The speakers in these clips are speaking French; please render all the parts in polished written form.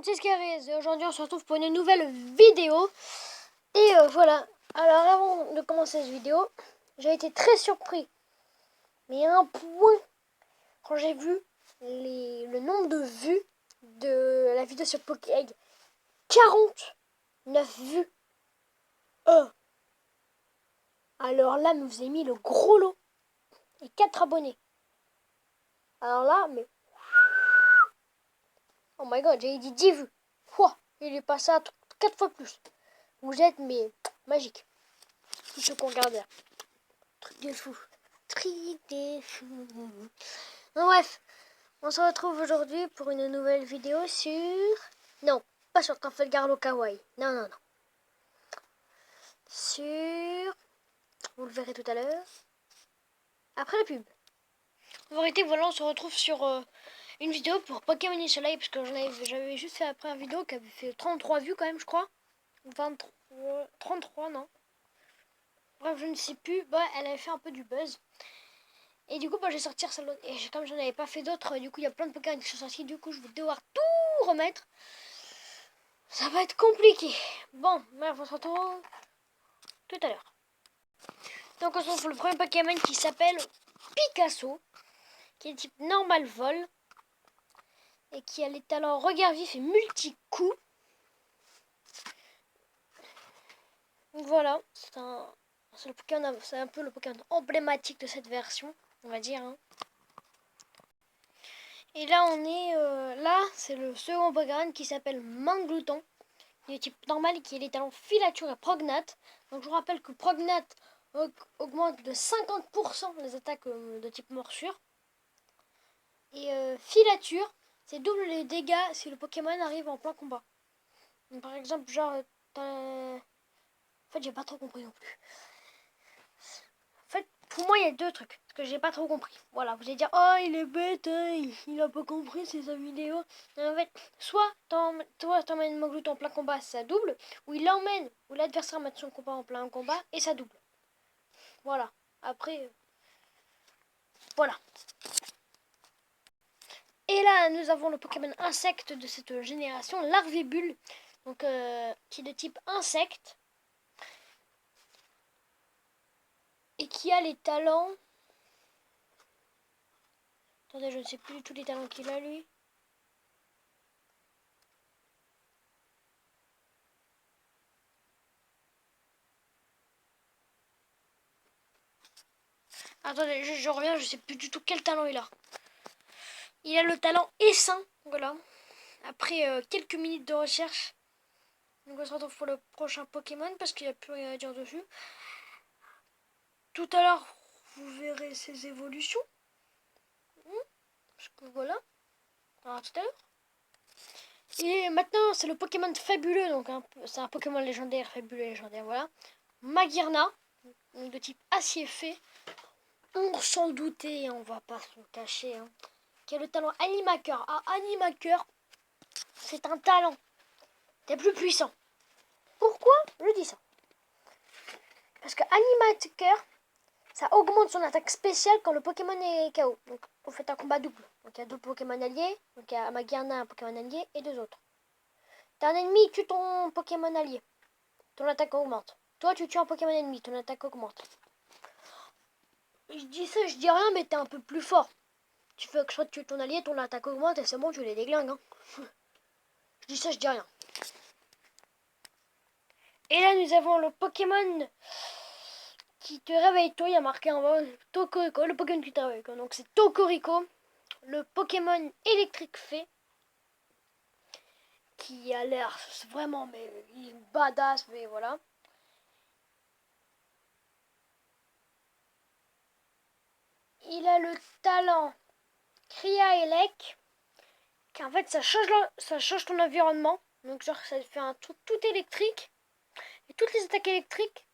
c'est Scarez et aujourd'hui on se retrouve pour une nouvelle vidéo. Et voilà, alors avant de commencer cette vidéo, j'ai été très surpris. Mais il y a un point, quand j'ai vu le nombre de vues de la vidéo sur Pokéegg, 49 vues. Alors là, vous avez mis le gros lot et 4 abonnés. Alors là, mais... Oh my god, j'ai dit 10 vues. Pouah, il est passé à 4 fois plus. Vous êtes, mais magique. Tout ce qu'on regarde là. Truc de fou. Truc de fou. Bon, bref, on se retrouve aujourd'hui pour une nouvelle vidéo sur... Non, pas sur Trafalgar Law Kawaii. Non, non, non. Sur... Vous le verrez tout à l'heure. Après la pub. En vérité, voilà, on se retrouve sur une vidéo pour Pokémon et Soleil. Parce que j'avais juste fait la première vidéo qui avait fait 33 vues quand même, je crois. 23... 33, non. Bref, je ne sais plus. Bah, elle avait fait un peu du buzz. Et du coup, bah, je vais sortir celle-là. Et comme j'en avais pas fait d'autres, du coup, il y a plein de Pokémon qui sont sortis. Du coup, je vais devoir tout remettre. Ça va être compliqué. Bon, bref, on se retrouve tout à l'heure. Donc, on se retrouve pour le premier Pokémon qui s'appelle Picasso, qui est type normal vol. Et qui a les talents regard vif et multi-coup. Voilà, c'est un peu le Pokémon emblématique de cette version, on va dire. Hein. Et là, on est... là, c'est le second Pokémon qui s'appelle Manglouton. Il est type normal et qui a les talents filature et prognate. Donc, je vous rappelle que prognate augmente de 50% les attaques de type morsure. Et filature, c'est double les dégâts si le Pokémon arrive en plein combat. Donc, par exemple, genre... En fait, j'ai pas trop compris non plus. En fait, pour moi, il y a deux trucs que j'ai pas trop compris. Voilà, vous allez dire, oh, il est bête, hein, il a pas compris, c'est sa vidéo. Et en fait, soit t'emmènes Maglout en plein combat, ça double, ou il l'emmène, ou l'adversaire met son combat en plein combat, et ça double. Voilà. Après, voilà. Et là, nous avons le Pokémon insecte de cette génération, Larvébule, donc qui est de type insecte, et qui a les talents... Attendez, je ne sais plus du tout les talents qu'il a, lui. Attendez, je reviens, je sais plus du tout quel talent il a. Il a le talent essaim, voilà. Après quelques minutes de recherche, donc on se retrouve pour le prochain Pokémon parce qu'il n'y a plus rien à dire dessus. Tout à l'heure, vous verrez ses évolutions. Parce que voilà. Alors tout à l'heure. Et maintenant, c'est le Pokémon fabuleux, donc c'est un Pokémon légendaire, fabuleux légendaire, voilà. Magearna, de type acier fait. On s'en doutait, on va pas se cacher. Hein. Qui a le talent Animaqueur. Ah, Animaqueur, c'est un talent. T'es plus puissant. Pourquoi je dis ça? Parce que Animaqueur, ça augmente son attaque spéciale quand le Pokémon est KO. Donc vous faites un combat double. Donc il y a deux Pokémon alliés. Donc il y a Magearna, un Pokémon allié, et deux autres. T'as un ennemi, tue ton Pokémon allié. Ton attaque augmente. Toi, tu tues un Pokémon ennemi, ton attaque augmente. Je dis ça, je dis rien, mais t'es un peu plus fort. Tu fais que soit tu tues ton allié, ton attaque augmente, et c'est bon, tu les déglingues. Hein. Je dis ça, je dis rien. Et là, nous avons le Pokémon qui te réveille. Toi, il y a marqué en bas Tokorico, le Pokémon qui te réveille. Donc, c'est Tokorico, le Pokémon électrique fée, qui a l'air vraiment, mais il est badass, mais voilà. Il a le talent Cria Elec, qui en fait, ça change ton environnement. Donc, genre, ça fait un truc tout électrique. Et toutes les attaques électriques,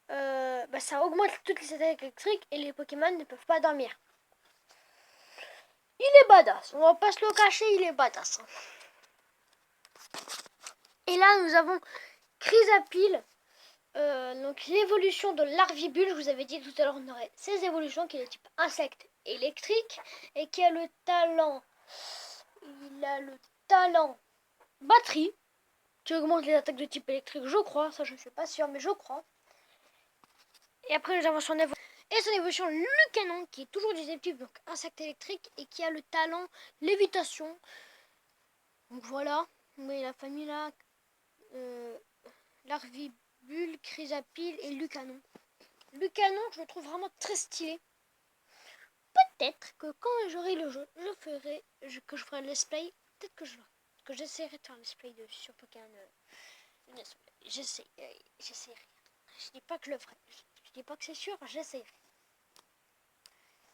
ça augmente toutes les attaques électriques et les Pokémon ne peuvent pas dormir. Il est badass, on va pas se le cacher, il est badass. Et là, nous avons Chrysapile, donc l'évolution de Larvibule. Je vous avais dit tout à l'heure, on aurait ces évolutions qui est de type insecte électrique et qui a le talent. Il a le talent batterie, qui augmente les attaques de type électrique, je crois. Ça, je ne suis pas sûr, mais je crois. Et après, nous avons son évolution. Et son évolution, le canon, qui est toujours du type donc insecte électrique et qui a le talent lévitation. Donc voilà. Mais la famille là, Larvibule, Chrysapile et Lucanon. Lucanon, je le trouve vraiment très stylé. Peut-être que quand j'aurai le jeu, que je ferai le let's play. Peut-être que j'essaierai de faire le let's play sur Pokémon. J'essaierai. Je dis pas que je le ferai. Je dis pas que c'est sûr, j'essaierai.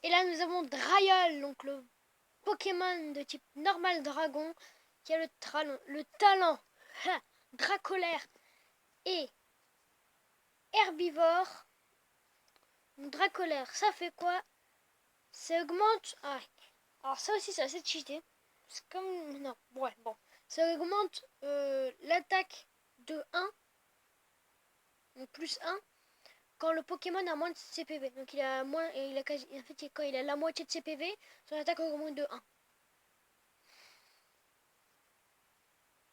Et là, nous avons Dryal, donc le Pokémon de type normal dragon, qui a le talent dracolaire et herbivore. Donc, dracolaire, ça fait quoi? Ça augmente. Ah, alors, ça aussi, c'est assez cheaté. C'est comme. Non, ouais, bon. Ça augmente l'attaque de 1, donc plus 1, quand le Pokémon a moins de CPV. Donc, il a moins. En fait, quand il a la moitié de CPV, son attaque augmente de 1.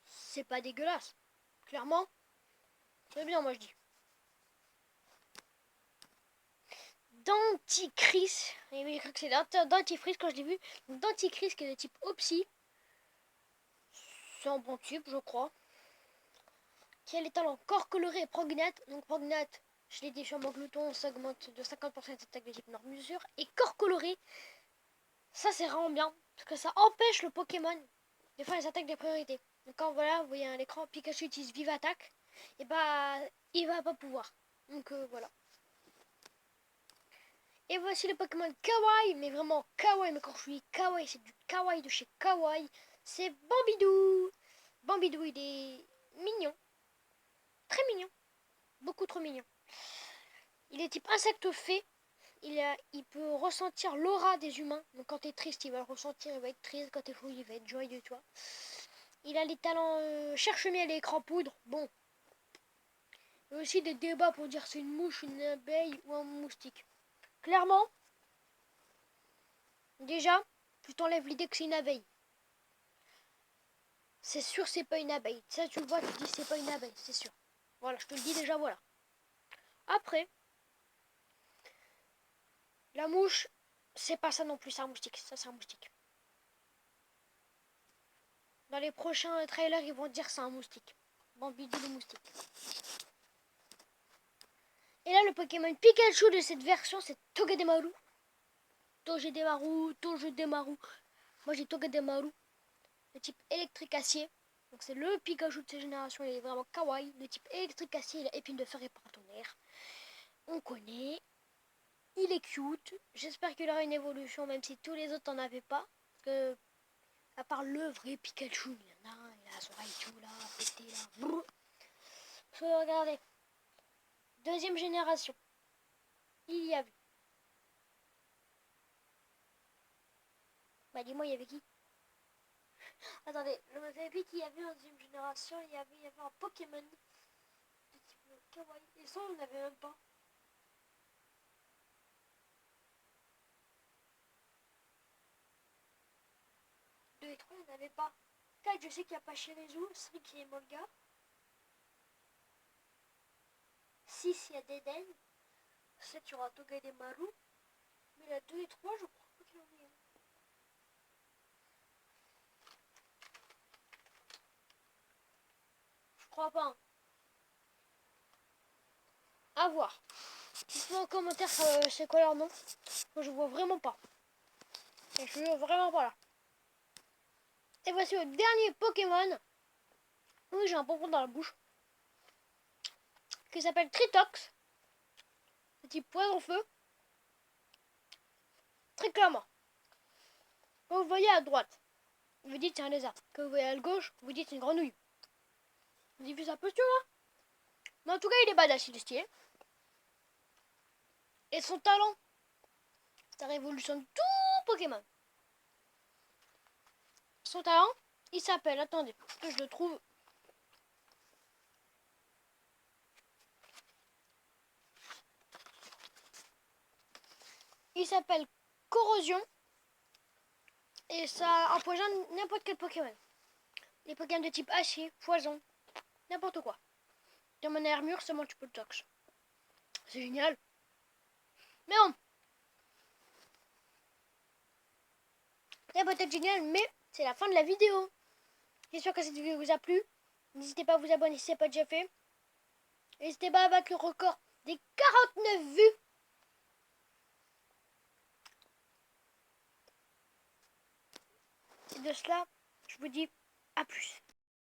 C'est pas dégueulasse. Clairement, c'est bien, moi je dis. Denticris. Et oui, je crois que c'est Dentifrice quand je l'ai vu. Denticris qui est de type Opsy. C'est un bon type, je crois. Qui a les talents corps coloré et prognate. Donc prognate, je l'ai dit sur mon glouton, ça augmente de 50% les attaques de type normusure. Et corps coloré, ça c'est vraiment bien. Parce que ça empêche le Pokémon de faire les attaques de priorité. Donc quand voilà, vous voyez à l'écran, Pikachu utilise Vive Attaque. Et bah, il va pas pouvoir. Donc voilà. Et voici le Pokémon Kawaii, mais vraiment Kawaii, mais quand je suis Kawaii, c'est du Kawaii de chez Kawaii. C'est Bambidou. Bambidou, il est mignon. Très mignon. Beaucoup trop mignon. Il est type insecte fée. Il peut ressentir l'aura des humains. Donc quand t'es triste, il va le ressentir, il va être triste. Quand t'es fou, il va être joyeux, tu vois. Il a les talents cherche-miel et écran poudre. Bon. Il y a aussi des débats pour dire c'est une mouche, une abeille ou un moustique. Clairement, déjà, tu t'enlèves l'idée que c'est une abeille. C'est sûr, c'est pas une abeille. Ça, tu le vois, tu te dis c'est pas une abeille, c'est sûr. Voilà, je te le dis déjà, voilà. Après, la mouche, c'est pas ça non plus, c'est un moustique. Ça, c'est un moustique. Dans les prochains trailers, ils vont dire c'est un moustique. Bambidou le moustique. Et là, le Pokémon Pikachu de cette version, c'est Togedemaru. Togedemaru. Moi, j'ai Togedemaru. De type électrique acier. Donc, c'est le Pikachu de cette génération. Il est vraiment kawaii. De type électrique acier, il a épine de fer et paratonnerre. On connaît. Il est cute. J'espère qu'il aura une évolution, même si tous les autres n'en avaient pas. Parce que, à part le vrai Pikachu, il y en a un, il a son Raichu là, pété là. Brrr. Regardez. Deuxième génération. Il y avait. Bah, dis-moi, il y avait qui? Attendez, je me rappelle qu'il y avait en deuxième génération, il y avait un Pokémon de type kawaii. Et ça, on n'avait même pas. 2 et 3, on n'avait pas. 4, je sais qu'il n'y a pas Shinizu, 5, il y a Molga. 6, il y a Deden. 7, il y aura Togedemaru. Mais la 2 et 3, je crois pas qu'il y en ait. Je crois pas. À voir. Dites-moi en commentaire c'est quoi leur nom. Moi, je vois vraiment pas. Et je suis vraiment pas là. Et voici le dernier Pokémon. Oui, j'ai un bonbon dans la bouche. Qui s'appelle Tritox. Petit poison feu. Très clairement. Quand vous voyez à droite, vous dites c'est un lézard. Quand vous voyez à gauche, vous dites c'est une grenouille. Vous avez vu sa posture là? Mais en tout cas, il est badass, il est stylé. Et son talent, ça révolutionne tout Pokémon. Son talent, il s'appelle, attendez, que je le trouve. Il s'appelle Corrosion. Et ça empoisonne n'importe quel Pokémon. les Pokémon de type acier, poison, n'importe quoi. Dans mon armure, seulement tu peux le tox. C'est génial. Mais bon, c'est peut-être génial, mais c'est la fin de la vidéo. J'espère que cette vidéo vous a plu. N'hésitez pas à vous abonner si ce n'est pas déjà fait. N'hésitez pas à battre le record des 49 vues. Et de cela, je vous dis à plus.